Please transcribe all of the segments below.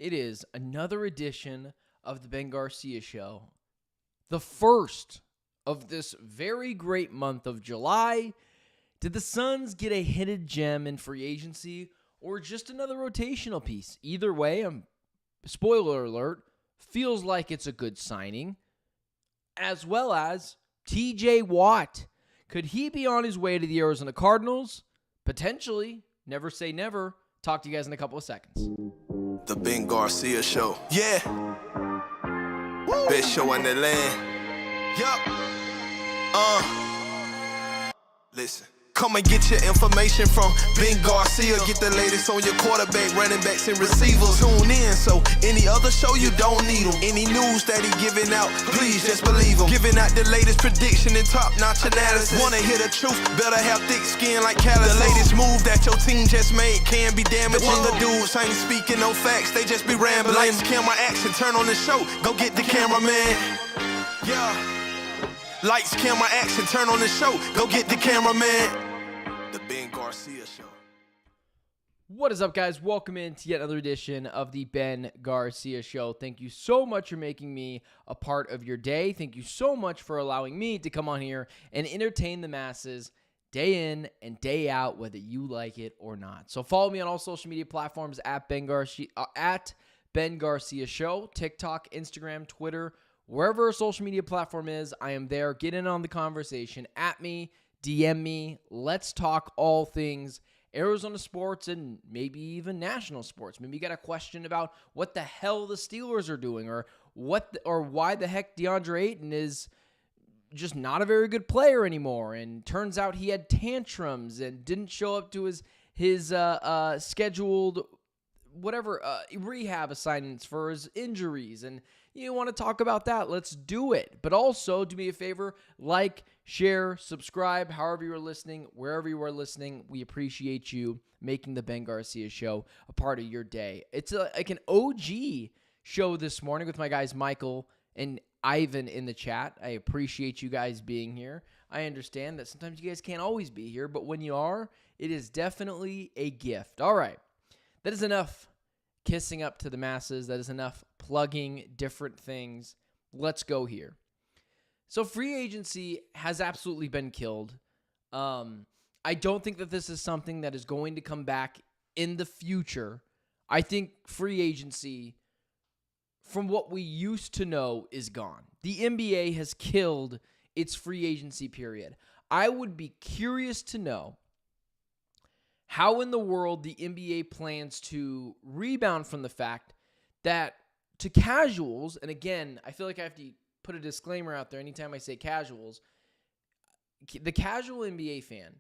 It is another edition of the Ben Garcia Show. The first of this very great month of July. Did the Suns get a hidden gem in free agency or just another rotational piece? Either way, spoiler alert, feels like it's a good signing. As well as TJ Watt. Could he be on his way to the Arizona Cardinals? Potentially. Never say never. Talk to you guys in a couple of seconds. The Ben Garcia Show. Yeah. Woo. Best show in the land. Yup. Listen. Come and get your information from Ben Garcia. Get the latest on your quarterback, running backs, and receivers. Tune in, so any other show you don't need them. Any news that he giving out, please just believe him. Giving out the latest prediction and top-notch analysis. Wanna hear the truth, better have thick skin like callus. The latest move that your team just made can be damaging. The dudes ain't speaking no facts, they just be rambling. Lights, camera, action, turn on the show. Go get the cameraman. Yeah. Lights, camera, action, turn on the show. Go get the cameraman. The Ben Garcia Show. What is up, guys? Welcome into yet another edition of the Ben Garcia Show. Thank you so much for making me a part of your day. Thank you so much for allowing me to come on here and entertain the masses day in and day out, whether you like it or not. So follow me on all social media platforms at Ben Garcia Show, TikTok, Instagram, Twitter, wherever a social media platform is, I am there. Get in on the conversation. At me, DM me. Let's talk all things Arizona sports and maybe even national sports. Maybe you got a question about what the hell the Steelers are doing, or why the heck DeAndre Ayton is just not a very good player anymore. And turns out he had tantrums and didn't show up to his scheduled rehab assignments for his injuries. And you want to talk about that, let's do it. But also, do me a favor, like, share, subscribe, however you are listening, wherever you are listening. We appreciate you making the Ben Garcia Show a part of your day. It's like an OG show this morning with my guys Michael and Ivan in the chat. I appreciate you guys being here. I understand that sometimes you guys can't always be here, but when you are, it is definitely a gift. All right, that is enough kissing up to the masses. That is enough plugging different things. Let's go here. So free agency has absolutely been killed. I don't think that this is something that is going to come back in the future. I think free agency, from what we used to know, is gone. The NBA has killed its free agency period. I would be curious to know how in the world the NBA plans to rebound from the fact that to casuals, and again, I feel like I have to put a disclaimer out there anytime I say casuals, the casual NBA fan,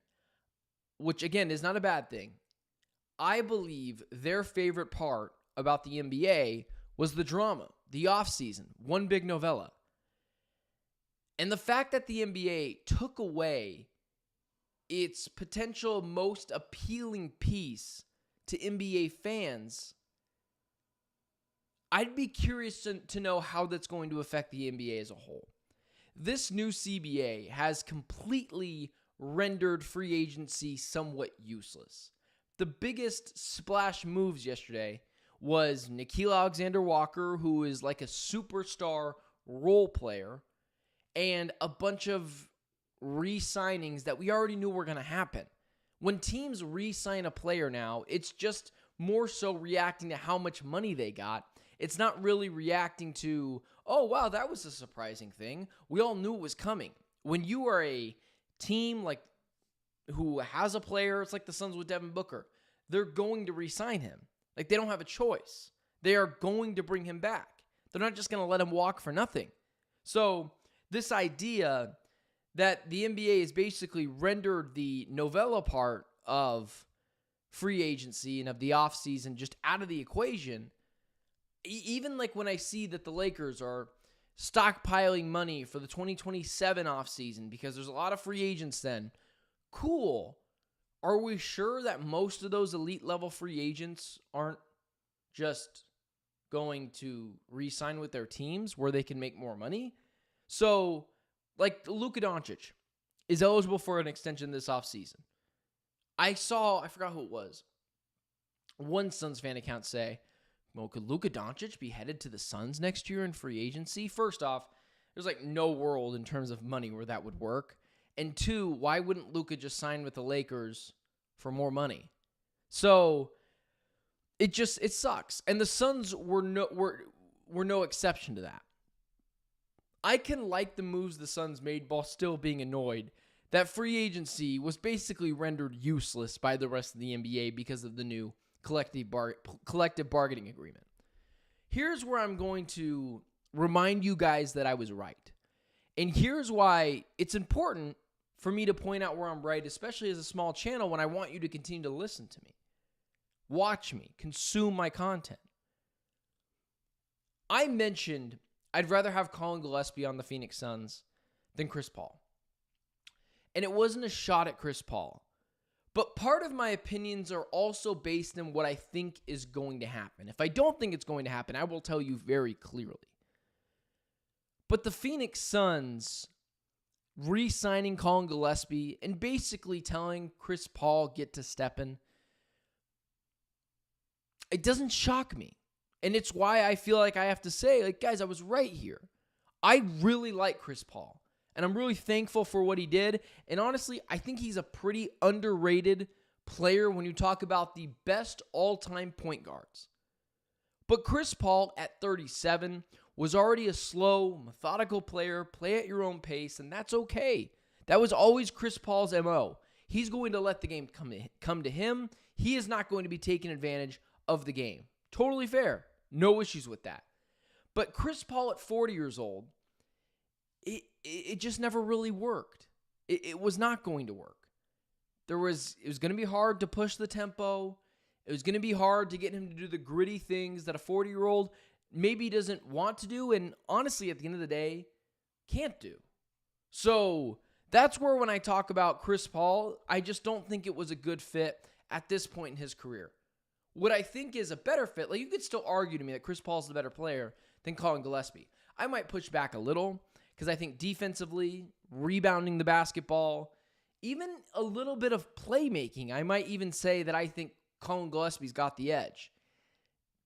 which again is not a bad thing, I believe their favorite part about the NBA was the drama, the offseason, one big novella. And the fact that the NBA took away its potential most appealing piece to NBA fans, I'd be curious to know how that's going to affect the NBA as a whole. This new CBA has completely rendered free agency somewhat useless. The biggest splash moves yesterday was Nickeil Alexander-Walker, who is like a superstar role player, and a bunch of re-signings that we already knew were going to happen. When teams re-sign a player now, it's just more so reacting to how much money they got. It's not really reacting to, oh, wow, that was a surprising thing. We all knew it was coming. When you are a team like who has a player, it's like the Suns with Devin Booker, they're going to re-sign him. Like, they don't have a choice. They are going to bring him back. They're not just going to let him walk for nothing. So this idea that the NBA has basically rendered the novella part of free agency and of the offseason just out of the equation, even like when I see that the Lakers are stockpiling money for the 2027 offseason because there's a lot of free agents then, cool. Are we sure that most of those elite level free agents aren't just going to re-sign with their teams where they can make more money? So, like, Luka Doncic is eligible for an extension this offseason. I forgot who it was, one Suns fan account say, Well, could Luka Doncic be headed to the Suns next year in free agency? First off, there's like no world in terms of money where that would work. And two, why wouldn't Luka just sign with the Lakers for more money? So it sucks. And the Suns were no exception to that. I can like the moves the Suns made while still being annoyed that free agency was basically rendered useless by the rest of the NBA because of the new collective bargaining agreement. Here's where I'm going to remind you guys that I was right. And here's why it's important for me to point out where I'm right, especially as a small channel, when I want you to continue to listen to me, watch me, consume my content. I mentioned I'd rather have Collin Gillespie on the Phoenix Suns than Chris Paul. And it wasn't a shot at Chris Paul. But part of my opinions are also based on what I think is going to happen. If I don't think it's going to happen, I will tell you very clearly. But the Phoenix Suns re-signing Collin Gillespie and basically telling Chris Paul get to stepping, it doesn't shock me. And it's why I feel like I have to say, like, guys, I was right here. I really like Chris Paul. And I'm really thankful for what he did. And honestly, I think he's a pretty underrated player when you talk about the best all-time point guards. But Chris Paul at 37 was already a slow, methodical player, play at your own pace, and that's okay. That was always Chris Paul's MO. He's going to let the game come to him. He is not going to be taking advantage of the game. Totally fair. No issues with that. But Chris Paul at 40 years old, it just never really worked. It was not going to work. It was going to be hard to push the tempo. It was going to be hard to get him to do the gritty things that a 40-year-old maybe doesn't want to do, and honestly, at the end of the day, can't do. So that's where when I talk about Chris Paul, I just don't think it was a good fit at this point in his career. What I think is a better fit, like you could still argue to me that Chris Paul's the better player than Collin Gillespie. I might push back a little because I think defensively, rebounding the basketball, even a little bit of playmaking, I might even say that I think Collin Gillespie's got the edge.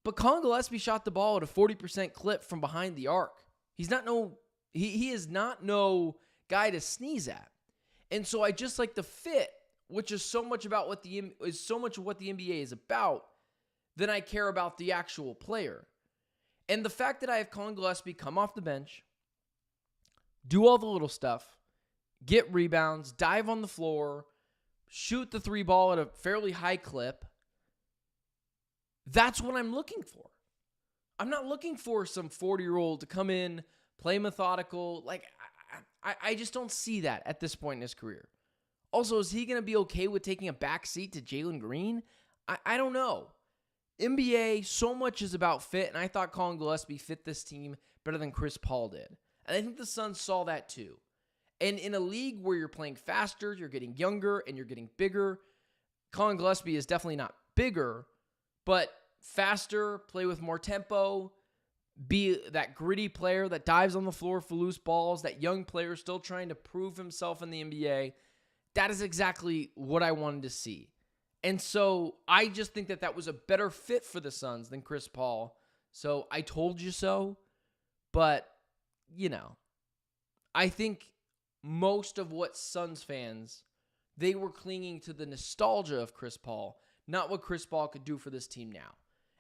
But Collin Gillespie shot the ball at a 40% clip from behind the arc. He is not no guy to sneeze at. And so I just like the fit, which is so much about what the NBA is about, than I care about the actual player. And the fact that I have Collin Gillespie come off the bench, do all the little stuff, get rebounds, dive on the floor, shoot the three ball at a fairly high clip, that's what I'm looking for. I'm not looking for some 40-year-old to come in, play methodical. Like, I just don't see that at this point in his career. Also, is he going to be okay with taking a back seat to Jalen Green? I don't know. NBA, so much is about fit, and I thought Collin Gillespie fit this team better than Chris Paul did. And I think the Suns saw that too. And in a league where you're playing faster, you're getting younger, and you're getting bigger, Collin Gillespie is definitely not bigger, but faster, play with more tempo, be that gritty player that dives on the floor for loose balls, that young player still trying to prove himself in the NBA. That is exactly what I wanted to see. And so I just think that was a better fit for the Suns than Chris Paul. So I told you so. But, I think most of what Suns fans, they were clinging to the nostalgia of Chris Paul, not what Chris Paul could do for this team now.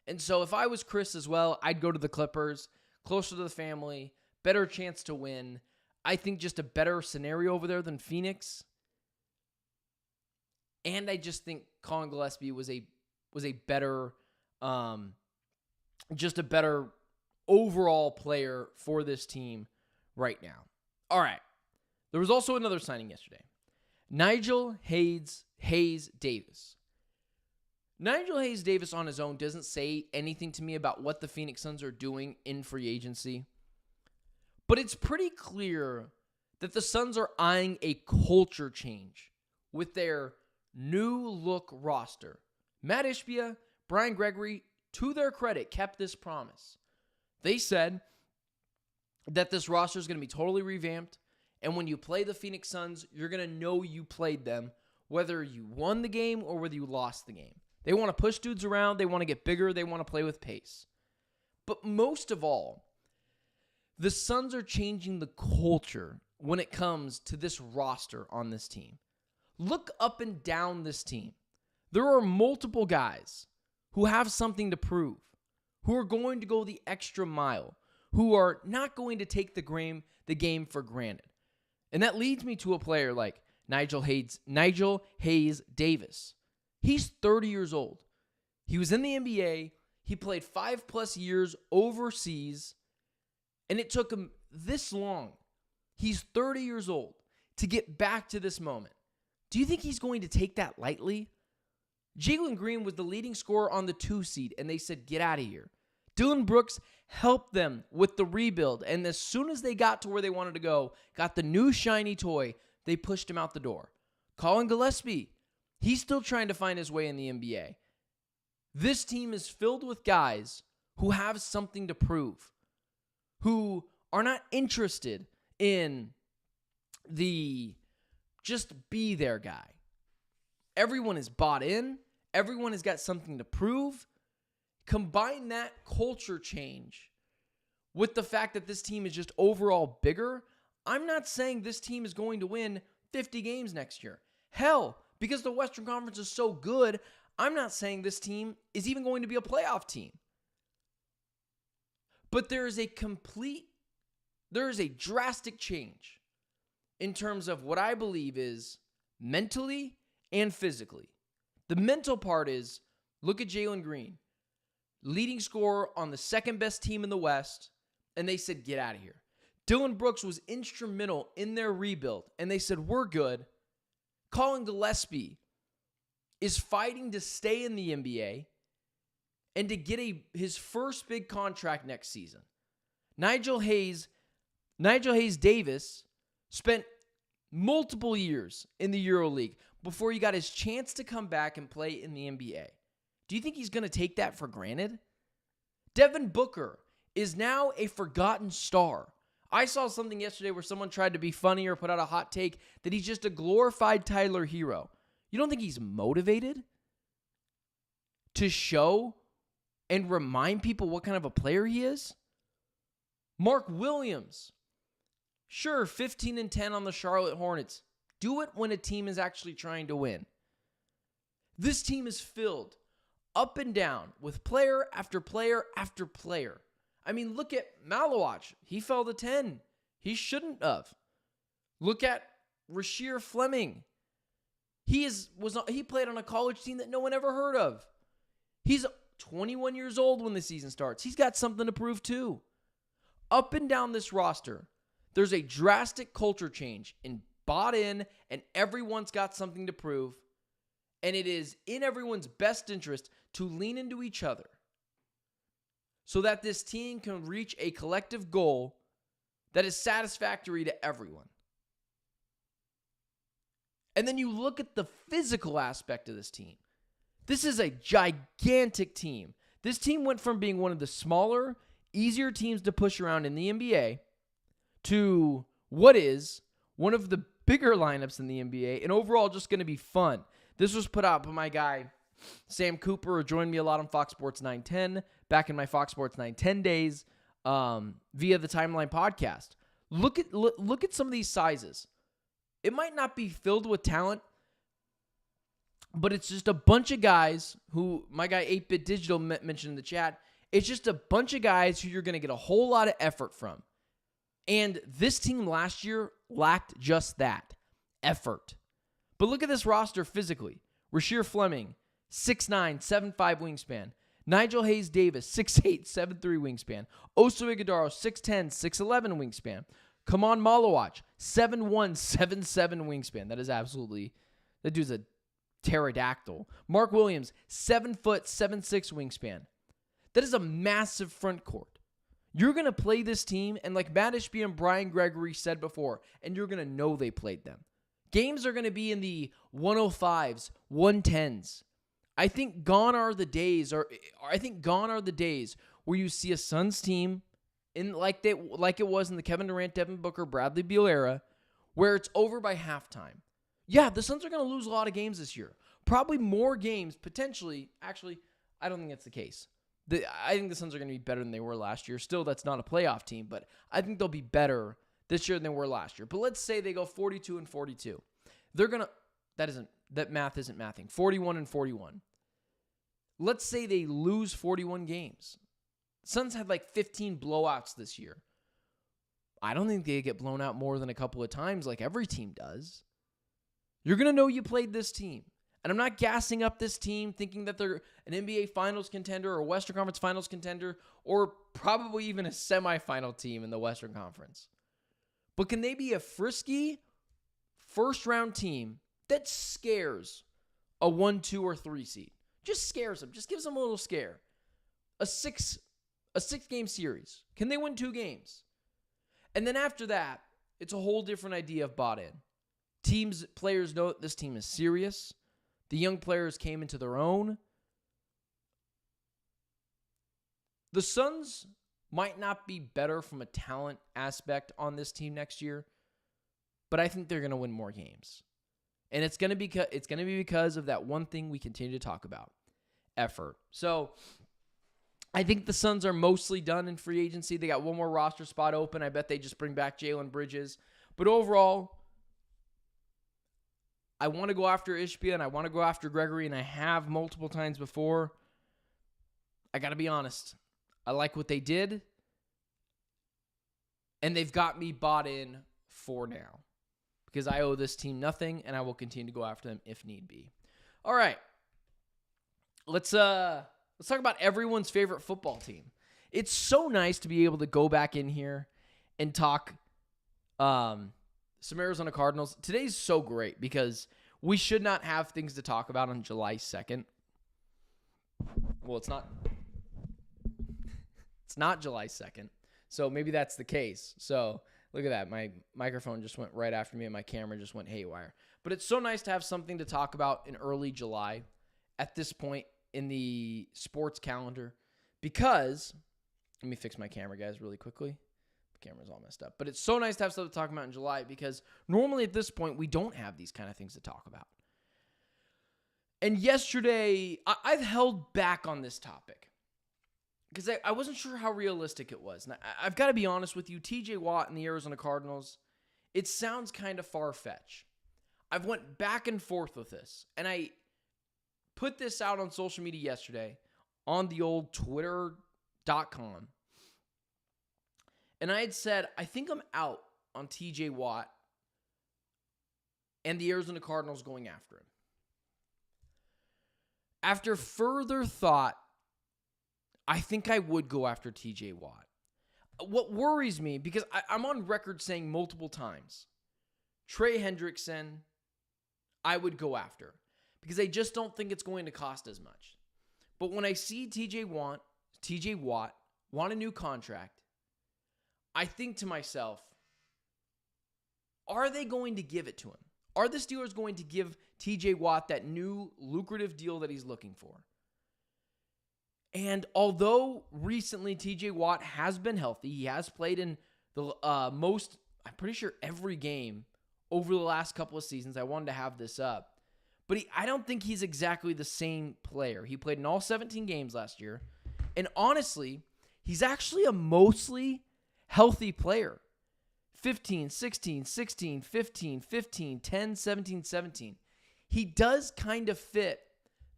And so if I was Chris as well, I'd go to the Clippers, closer to the family, better chance to win. I think just a better scenario over there than Phoenix. And I just think Collin Gillespie was a better, just a better overall player for this team right now. All right. There was also another signing yesterday. Nigel Hayes-Davies. Nigel Hayes-Davies on his own doesn't say anything to me about what the Phoenix Suns are doing in free agency. But it's pretty clear that the Suns are eyeing a culture change with their new look roster. Matt Ishbia, Brian Gregory, to their credit, kept this promise. They said that this roster is going to be totally revamped, and when you play the Phoenix Suns, you're going to know you played them, whether you won the game or whether you lost the game. They want to push dudes around, they want to get bigger, they want to play with pace. But most of all, the Suns are changing the culture when it comes to this roster on this team. Look up and down this team. There are multiple guys who have something to prove, who are going to go the extra mile, who are not going to take the game for granted. And that leads me to a player like Nigel Hayes-Davies. He's 30 years old. He was in the NBA. He played 5+ years overseas. And it took him this long. He's 30 years old to get back to this moment. Do you think he's going to take that lightly? Jalen Green was the leading scorer on the 2 seed, and they said, get out of here. Dillon Brooks helped them with the rebuild, and as soon as they got to where they wanted to go, got the new shiny toy, they pushed him out the door. Collin Gillespie, he's still trying to find his way in the NBA. This team is filled with guys who have something to prove, who are not interested in the just be there guy. Everyone is bought in. Everyone has got something to prove. Combine that culture change with the fact that this team is just overall bigger. I'm not saying this team is going to win 50 games next year. Hell, because the Western Conference is so good, I'm not saying this team is even going to be a playoff team. But there is a drastic change in terms of what I believe is mentally and physically. The mental part is, look at Jalen Green, leading scorer on the second best team in the West, and they said, get out of here. Dillon Brooks was instrumental in their rebuild, and they said, we're good. Collin Gillespie is fighting to stay in the NBA and to get his first big contract next season. Nigel Hayes-Davies spent multiple years in the EuroLeague before he got his chance to come back and play in the NBA. Do you think he's going to take that for granted? Devin Booker is now a forgotten star. I saw something yesterday where someone tried to be funny or put out a hot take that he's just a glorified Tyler Hero. You don't think he's motivated to show and remind people what kind of a player he is? Mark Williams. Sure, 15-10 on the Charlotte Hornets. Do it when a team is actually trying to win. This team is filled up and down with player after player after player. I mean, look at Malawach. He fell to 10. He shouldn't have. Look at Rasheer Fleming. He played on a college team that no one ever heard of. He's 21 years old when the season starts. He's got something to prove too. Up and down this roster, there's a drastic culture change in bought in, and everyone's got something to prove. And it is in everyone's best interest to lean into each other so that this team can reach a collective goal that is satisfactory to everyone. And then you look at the physical aspect of this team. This is a gigantic team. This team went from being one of the smaller, easier teams to push around in the NBA to what is one of the bigger lineups in the NBA, and overall just going to be fun. This was put out by my guy, Sam Cooper, who joined me a lot on Fox Sports 910, back in my Fox Sports 910 days, via the Timeline podcast. Look at some of these sizes. It might not be filled with talent, but it's just a bunch of guys who, my guy 8-Bit Digital mentioned in the chat, it's just a bunch of guys who you're going to get a whole lot of effort from. And this team last year lacked just that, effort. But look at this roster physically. Rasheer Fleming, 6'9", 7'5" wingspan. Nigel Hayes-Davies, 6'8", 7'3" wingspan. Oso Ighodaro, 6'10", 6'11" wingspan. Kamon Malawach, 7'1", 7'7" wingspan. That dude's a pterodactyl. Mark Williams, 7 foot, 7'6" wingspan. That is a massive front court. You're going to play this team, and like Matt Ishbia and Brian Gregory said before, and you're going to know they played them. Games are going to be in the 105s, 110s. I think gone are the days where you see a Suns team like it was in the Kevin Durant, Devin Booker, Bradley Beal era, where it's over by halftime. Yeah, the Suns are going to lose a lot of games this year. Probably more games, potentially. Actually, I don't think that's the case. I think the Suns are going to be better than they were last year. Still, that's not a playoff team, but I think they'll be better this year than they were last year. But let's say they go 42-42. They're going to, that math isn't mathing. 41-41. Let's say they lose 41 games. Suns had like 15 blowouts this year. I don't think they get blown out more than a couple of times like every team does. You're going to know you played this team. And I'm not gassing up this team thinking that they're an NBA Finals contender or a Western Conference Finals contender or probably even a semifinal team in the Western Conference. But can they be a frisky first-round team that scares a 1, 2, or 3 seed? Just scares them. Just gives them a little scare. A six-game series. Can they win 2 games? And then after that, it's a whole different idea of bought in. Players know that this team is serious. The young players came into their own. The Suns might not be better from a talent aspect on this team next year, but I think they're going to win more games. And it's going to be because of that one thing we continue to talk about, effort. So I think the Suns are mostly done in free agency. They got one more roster spot open. I bet they just bring back Jalen Bridges. But overall, I want to go after Ishbia and I want to go after Gregory, and I have multiple times before. I got to be honest. I like what they did, and they've got me bought in for now because I owe this team nothing, and I will continue to go after them if need be. All right. Let's talk about everyone's favorite football team. It's so nice to be able to go back in here and talk some Arizona Cardinals. Today's so great because we should not have things to talk about on July 2nd. Well, it's not July 2nd, so maybe that's the case. So look at that. My microphone just went right after me and my camera just went haywire. But it's so nice to have something to talk about in early July at this point in the sports calendar because, let me fix my camera, guys, really quickly. The camera's all messed up. But it's so nice to have stuff to talk about in July because normally at this point, we don't have these kind of things to talk about. And yesterday, I've held back on this topic because I wasn't sure how realistic it was. And I've got to be honest with you, TJ Watt and the Arizona Cardinals, it sounds kind of far-fetched. I've went back and forth with this, and I put this out on social media yesterday on the old Twitter.com. And I had said, I think I'm out on TJ Watt and the Arizona Cardinals going after him. After further thought, I think I would go after TJ Watt. What worries me, because I'm on record saying multiple times, Trey Hendrickson, I would go after. Because I just don't think it's going to cost as much. But when I see TJ Watt want a new contract, I think to myself, are they going to give it to him? Are the Steelers going to give TJ Watt that new lucrative deal that he's looking for? And although recently TJ Watt has been healthy, he has played in the I'm pretty sure every game over the last couple of seasons. I wanted to have this up. But I don't think he's exactly the same player. He played in all 17 games last year. And honestly, he's actually a mostly healthy player. 15, 16, 16, 15, 15, 10, 17, 17. He does kind of fit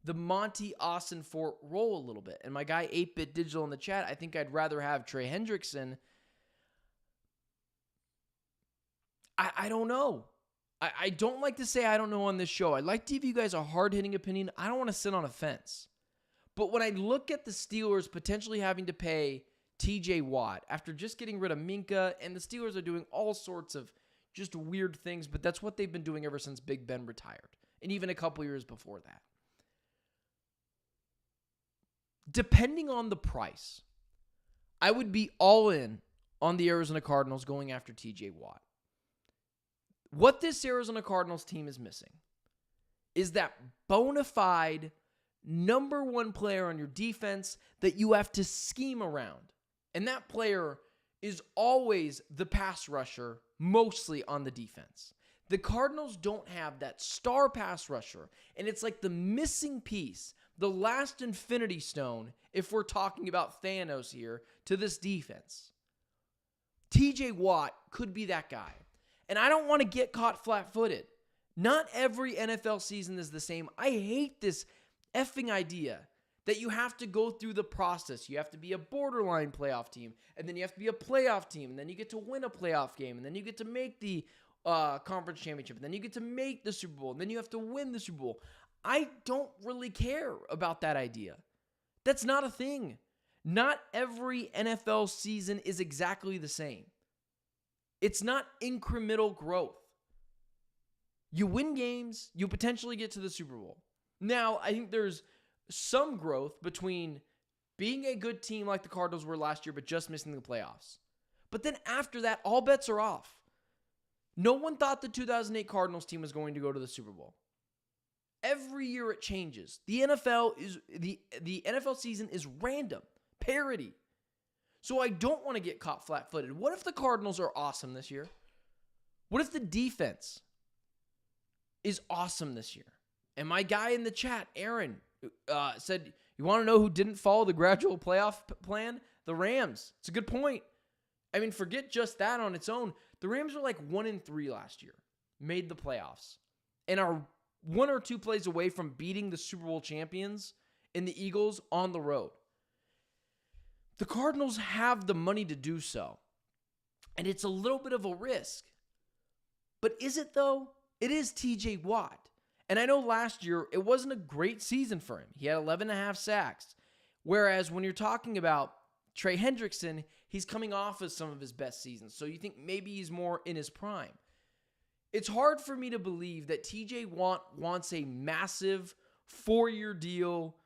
the Monty Austin-Fort role a little bit. And my guy 8-Bit Digital in the chat, I think I'd rather have Trey Hendrickson. I don't know. I don't like to say I don't know on this show. I like to give you guys a hard-hitting opinion. I don't want to sit on a fence. But when I look at the Steelers potentially having to pay TJ Watt after just getting rid of Minka, and the Steelers are doing all sorts of just weird things, but that's what they've been doing ever since Big Ben retired, and even a couple years before that. Depending on the price, I would be all in on the Arizona Cardinals going after TJ Watt. What this Arizona Cardinals team is missing is that bona fide number one player on your defense that you have to scheme around. And that player is always the pass rusher, mostly on the defense. The Cardinals don't have that star pass rusher, and it's like the missing piece the last infinity stone, if we're talking about Thanos here, to this defense. TJ Watt could be that guy. And I don't want to get caught flat-footed. Not every NFL season is the same. I hate this effing idea that you have to go through the process. You have to be a borderline playoff team, and then you have to be a playoff team, and then you get to win a playoff game, and then you get to make the conference championship, and then you get to make the Super Bowl, and then you have to win the Super Bowl. I don't really care about that idea. That's not a thing. Not every NFL season is exactly the same. It's not incremental growth. You win games, you potentially get to the Super Bowl. Now, I think there's some growth between being a good team like the Cardinals were last year, but just missing the playoffs. But then after that, all bets are off. No one thought the 2008 Cardinals team was going to go to the Super Bowl. Every year it changes. The NFL season is random, parity. So I don't want to get caught flat-footed. What if the Cardinals are awesome this year? What if the defense is awesome this year? And my guy in the chat, Aaron, said, you want to know who didn't follow the gradual playoff plan? The Rams. It's a good point. I mean, forget just that on its own. The Rams were like 1-3 last year, made the playoffs, and are 1 or 2 plays away from beating the Super Bowl champions in the Eagles on the road. The Cardinals have the money to do so, and it's a little bit of a risk. But is it, though? It is TJ Watt. And I know last year, it wasn't a great season for him. He had 11.5 sacks. Whereas when you're talking about Trey Hendrickson, he's coming off of some of his best seasons. So you think maybe he's more in his prime. It's hard for me to believe that TJ Watt wants a massive 4-year deal.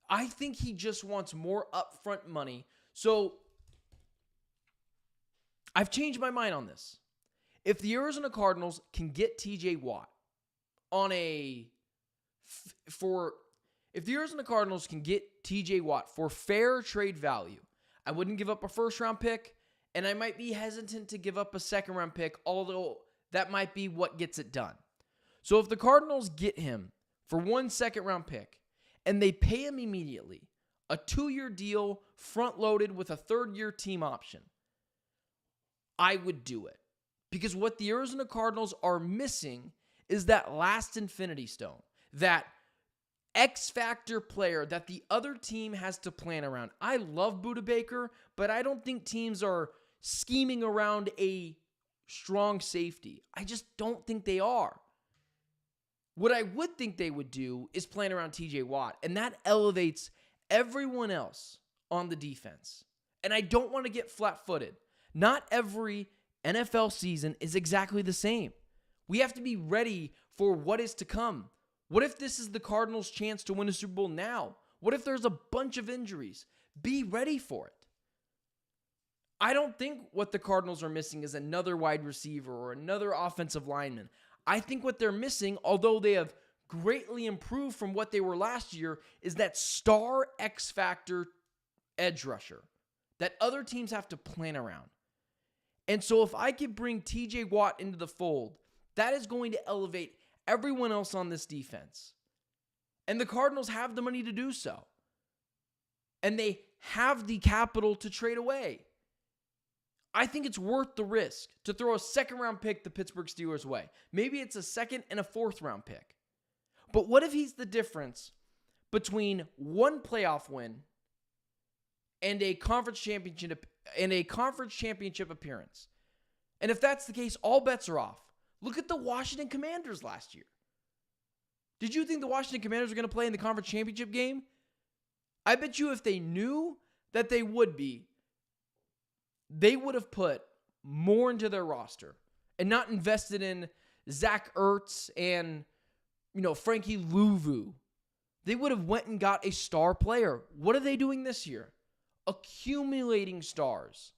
I think he just wants more upfront money. So I've changed my mind on this. If the Arizona Cardinals can get TJ Watt if the Arizona Cardinals can get TJ Watt for fair trade value, I wouldn't give up a first-round pick, and I might be hesitant to give up a second-round pick, although that might be what gets it done. So if the Cardinals get him for 1 second-round pick, and they pay him immediately, a 2-year deal front-loaded with a 3rd-year team option, I would do it. Because what the Arizona Cardinals are missing is that last infinity stone, that X-factor player that the other team has to plan around. I love Budda Baker, but I don't think teams are scheming around a strong safety. I just don't think they are. What I would think they would do is plan around TJ Watt, and that elevates everyone else on the defense. And I don't want to get flat-footed. Not every NFL season is exactly the same. We have to be ready for what is to come. What if this is the Cardinals' chance to win a Super Bowl now? What if there's a bunch of injuries? Be ready for it. I don't think what the Cardinals are missing is another wide receiver or another offensive lineman. I think what they're missing, although they have greatly improved from what they were last year, is that star X-factor edge rusher that other teams have to plan around. And so if I could bring TJ Watt into the fold, that is going to elevate everyone else on this defense. And the Cardinals have the money to do so. And they have the capital to trade away. I think it's worth the risk to throw a second-round pick the Pittsburgh Steelers' way. Maybe it's a second and a fourth-round pick. But what if he's the difference between one playoff win and a conference championship appearance? And if that's the case, all bets are off. Look at the Washington Commanders last year. Did you think the Washington Commanders were going to play in the conference championship game? I bet you if they knew that they would be, they would have put more into their roster and not invested in Zach Ertz and, Frankie Louvu. They would have went and got a star player. What are they doing this year? Accumulating stars.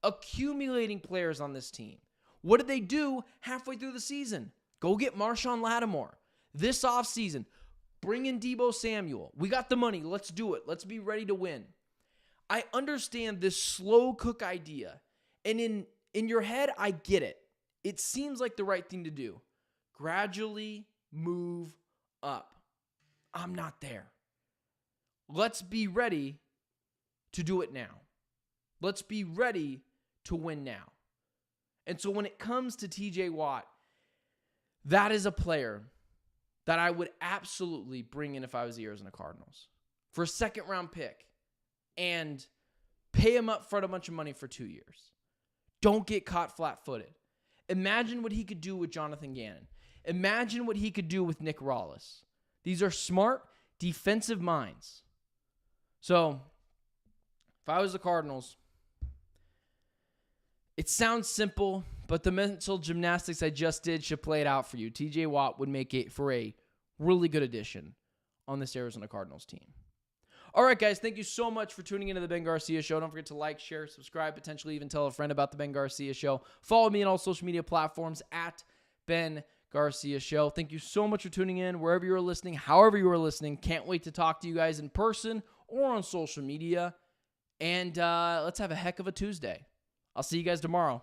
Accumulating players on this team. What did they do halfway through the season? Go get Marshawn Lattimore. This offseason, bring in Deebo Samuel. We got the money. Let's do it. Let's be ready to win. I understand this slow cook idea. And in your head, I get it. It seems like the right thing to do. Gradually move up. I'm not there. let's be ready to do it now. Let's be ready to win now. And so when it comes to TJ Watt, that is a player that I would absolutely bring in if I was the Arizona Cardinals for a second-round pick and pay him up front a bunch of money for 2 years. Don't get caught flat-footed. Imagine what he could do with Jonathan Gannon. Imagine what he could do with Nick Rallis. These are smart defensive minds. So, if I was the Cardinals, it sounds simple, but the mental gymnastics I just did should play it out for you. TJ Watt would make it for a really good addition on this Arizona Cardinals team. All right, guys, thank you so much for tuning into the Ben Garcia Show. Don't forget to like, share, subscribe, potentially even tell a friend about the Ben Garcia Show. Follow me on all social media platforms at Ben Garcia Show. Thank you so much for tuning in, wherever you are listening, however you are listening. Can't wait to talk to you guys in person or on social media. And let's have a heck of a Tuesday. I'll see you guys tomorrow.